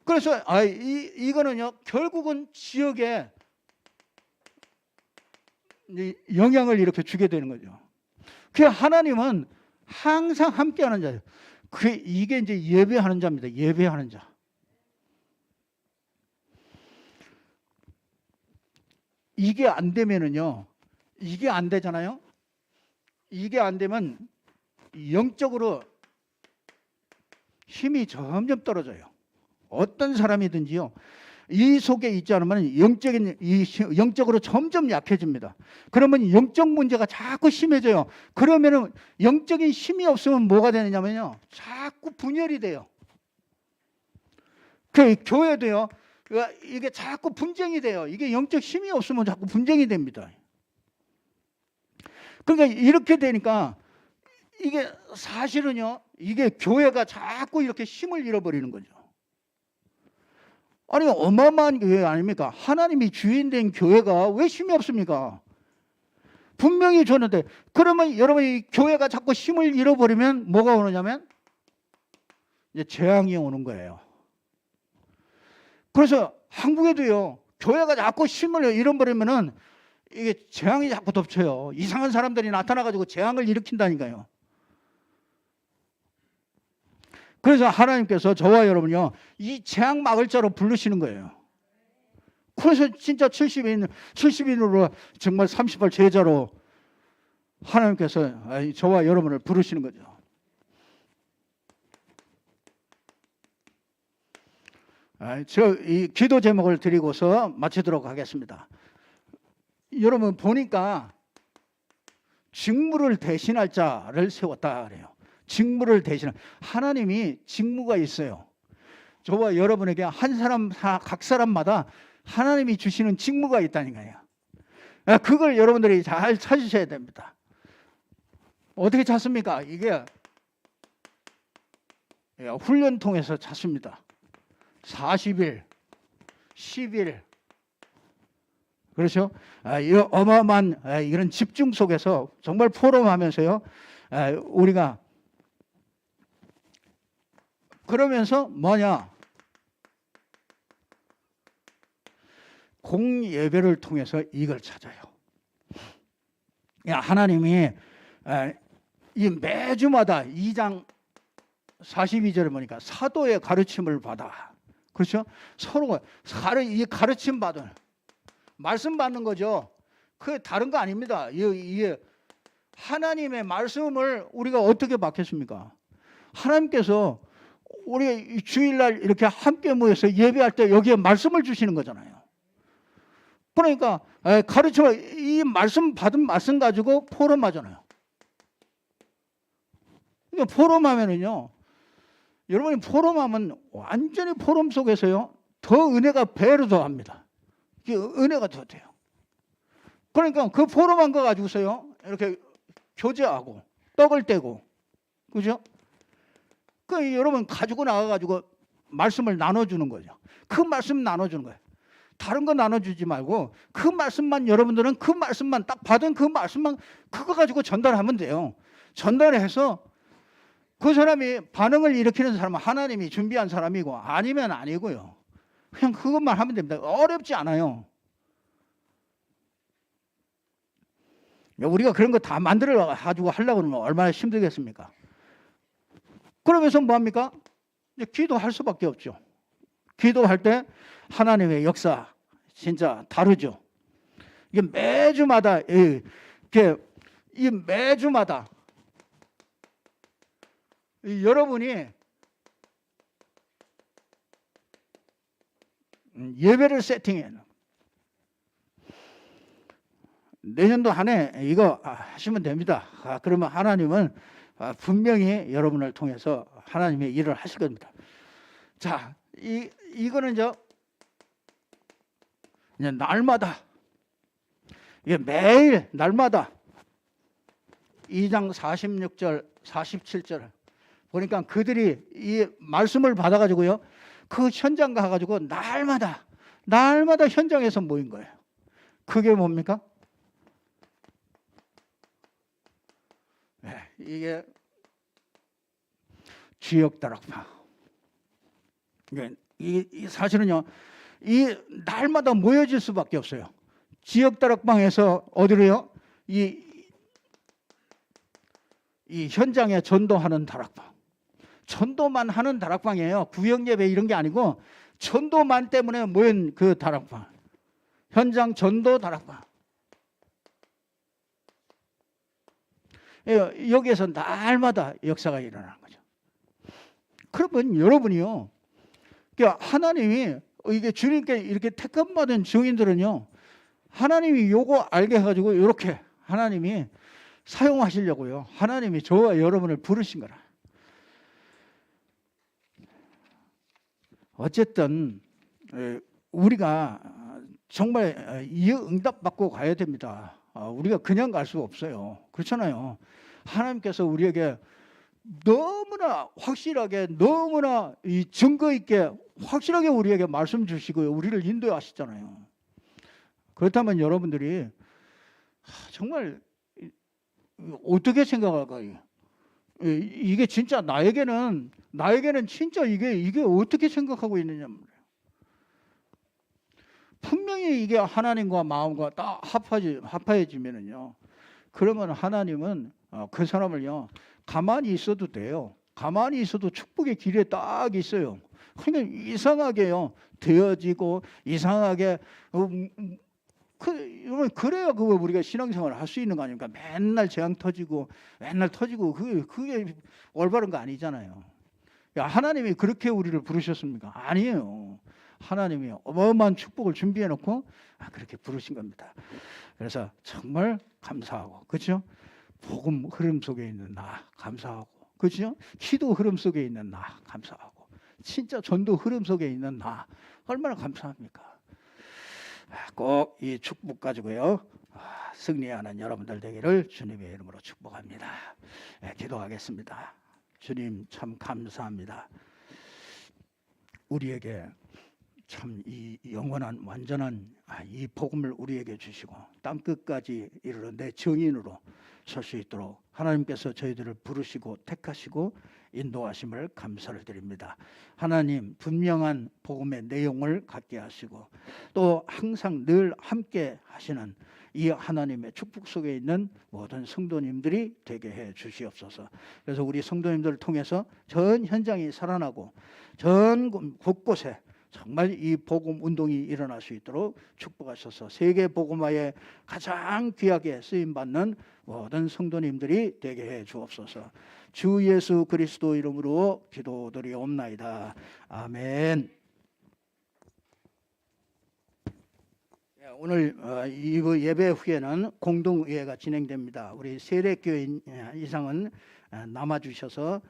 그래서 이거는요, 결국은 지역에 영향을 이렇게 주게 되는 거죠. 그 하나님은 항상 함께하는 자예요. 이게 이제 예배하는 자입니다. 예배하는 자. 이게 안 되면은요, 이게 안 되잖아요. 이게 안 되면 영적으로 힘이 점점 떨어져요. 어떤 사람이든지요, 이 속에 있지 않으면 영적으로 점점 약해집니다. 그러면 영적 문제가 자꾸 심해져요. 그러면은 영적인 힘이 없으면 뭐가 되느냐면요, 자꾸 분열이 돼요. 그 교회도요, 이게 자꾸 분쟁이 돼요. 이게 영적 힘이 없으면 자꾸 분쟁이 됩니다. 그러니까 이렇게 되니까 이게 사실은요, 이게 교회가 자꾸 이렇게 힘을 잃어버리는 거죠. 아니 어마어마한 교회 아닙니까? 하나님이 주인된 교회가 왜 힘이 없습니까? 분명히 줬는데, 그러면 여러분이 교회가 자꾸 힘을 잃어버리면 뭐가 오느냐면 이제 재앙이 오는 거예요. 그래서 한국에도요, 교회가 자꾸 힘을 잃어버리면은 이게 재앙이 자꾸 덮쳐요. 이상한 사람들이 나타나가지고 재앙을 일으킨다니까요. 그래서 하나님께서 저와 여러분요, 이 재앙 막을 자로 부르시는 거예요. 그래서 진짜 70인으로 정말 30발 제자로 하나님께서 저와 여러분을 부르시는 거죠. 저 이 기도 제목을 드리고서 마치도록 하겠습니다. 여러분 보니까 직무를 대신할 자를 세웠다 그래요. 직무를 대신할, 하나님이 직무가 있어요. 저와 여러분에게 한 사람 각 사람마다 하나님이 주시는 직무가 있다니까요. 그걸 여러분들이 잘 찾으셔야 됩니다. 어떻게 찾습니까? 이게 훈련 통해서 찾습니다. 40일, 10일, 그렇죠? 이 어마어마한 이런 집중 속에서 정말 포럼하면서요, 우리가 그러면서 뭐냐? 공예배를 통해서 이걸 찾아요. 하나님이 이 매주마다 2장 42절에 보니까 사도의 가르침을 받아. 그렇죠? 서로가 이 가르침 받은, 말씀 받는 거죠. 그게 다른 거 아닙니다. 이게 하나님의 말씀을 우리가 어떻게 받겠습니까? 하나님께서 우리 주일날 이렇게 함께 모여서 예배할 때 여기에 말씀을 주시는 거잖아요. 그러니까 가르침을, 이 말씀 받은 말씀 가지고 포럼하잖아요. 그러니까 포럼하면은요, 여러분이 포럼하면 완전히 포럼 속에서요 더 은혜가 배로 더합니다. 이게 은혜가 더 돼요. 그러니까 그 포럼한 거 가지고서요 이렇게 교제하고 떡을 떼고, 그죠? 그 여러분 가지고 나가가지고 말씀을 나눠주는 거죠. 그 말씀 나눠주는 거예요. 다른 거 나눠주지 말고 그 말씀만, 여러분들은 그 말씀만 딱 받은 그 말씀만 그거 가지고 전달하면 돼요. 전달해서 그 사람이 반응을 일으키는 사람은 하나님이 준비한 사람이고 아니면 아니고요. 그냥 그것만 하면 됩니다. 어렵지 않아요. 우리가 그런 거 다 만들어 가지고 하려고 그러면 얼마나 힘들겠습니까? 그러면서 뭐합니까? 이제 기도할 수밖에 없죠. 기도할 때 하나님의 역사 진짜 다르죠. 이게 매주마다 이 매주마다 여러분이 예배를 세팅해. 내년도 한 해 이거 하시면 됩니다. 그러면 하나님은 분명히 여러분을 통해서 하나님의 일을 하실 겁니다. 자, 이거는 이제 날마다, 이게 매일 날마다 2장 46절, 47절 보니까 그들이 이 말씀을 받아가지고요, 그 현장 가가지고 날마다 현장에서 모인 거예요. 그게 뭡니까? 이게 지역 다락방. 이 사실은요, 이 날마다 모여질 수밖에 없어요. 지역 다락방에서 어디로요? 이 현장에 전도하는 다락방. 전도만 하는 다락방이에요. 구역 예배 이런 게 아니고 전도만 때문에 모인 그 다락방. 현장 전도 다락방. 여기에서 날마다 역사가 일어나는 거죠. 그러면 여러분이요, 하나님이 이게 주님께 이렇게 택함받은 증인들은요, 하나님이 요거 알게 해가지고 이렇게 하나님이 사용하시려고요, 하나님이 저와 여러분을 부르신 거라. 어쨌든 우리가 정말 이 응답 받고 가야 됩니다. 우리가 그냥 갈 수가 없어요. 그렇잖아요. 하나님께서 우리에게 너무나 확실하게, 너무나 이 증거 있게 확실하게 우리에게 말씀 주시고 우리를 인도하시잖아요. 그렇다면 여러분들이 정말 어떻게 생각할까요? 이게 진짜 나에게는 진짜 이게 어떻게 생각하고 있느냐 말이에요. 분명히 이게 하나님과 마음과 딱 합해지면은요, 그러면 하나님은 그 사람을요 가만히 있어도 돼요. 가만히 있어도 축복의 길에 딱 있어요. 그러니까 이상하게요 되어지고 이상하게 그래야 그거 우리가 신앙생활을 할 수 있는 거 아닙니까? 맨날 재앙 터지고 맨날 터지고 그게 올바른 거 아니잖아요. 야, 하나님이 그렇게 우리를 부르셨습니까? 아니에요. 하나님이 어마어마한 축복을 준비해 놓고 그렇게 부르신 겁니다. 그래서 정말 감사하고, 그렇죠? 복음 흐름 속에 있는 나 감사하고, 그렇죠? 기도 흐름 속에 있는 나 감사하고, 진짜 전도 흐름 속에 있는 나 얼마나 감사합니까? 꼭 이 축복 가지고요 승리하는 여러분들 되기를 주님의 이름으로 축복합니다. 기도하겠습니다. 주님 참 감사합니다. 우리에게 참 이 영원한 완전한 이 복음을 우리에게 주시고 땅끝까지 이르러 내 증인으로 설 수 있도록 하나님께서 저희들을 부르시고 택하시고 인도하심을 감사를 드립니다. 하나님 분명한 복음의 내용을 갖게 하시고 또 항상 늘 함께 하시는 이 하나님의 축복 속에 있는 모든 성도님들이 되게 해 주시옵소서. 그래서 우리 성도님들을 통해서 전 현장이 살아나고 전 곳곳에 정말 이 복음 운동이 일어날 수 있도록 축복하셔서 세계 복음화에 가장 귀하게 쓰임받는 모든 성도님들이 되게 해 주옵소서. 주 예수 그리스도 이름으로 기도드리옵나이다. 아멘. 오늘 이 예배 후에는 공동의회가 진행됩니다. 우리 세례교인 이상은 남아주셔서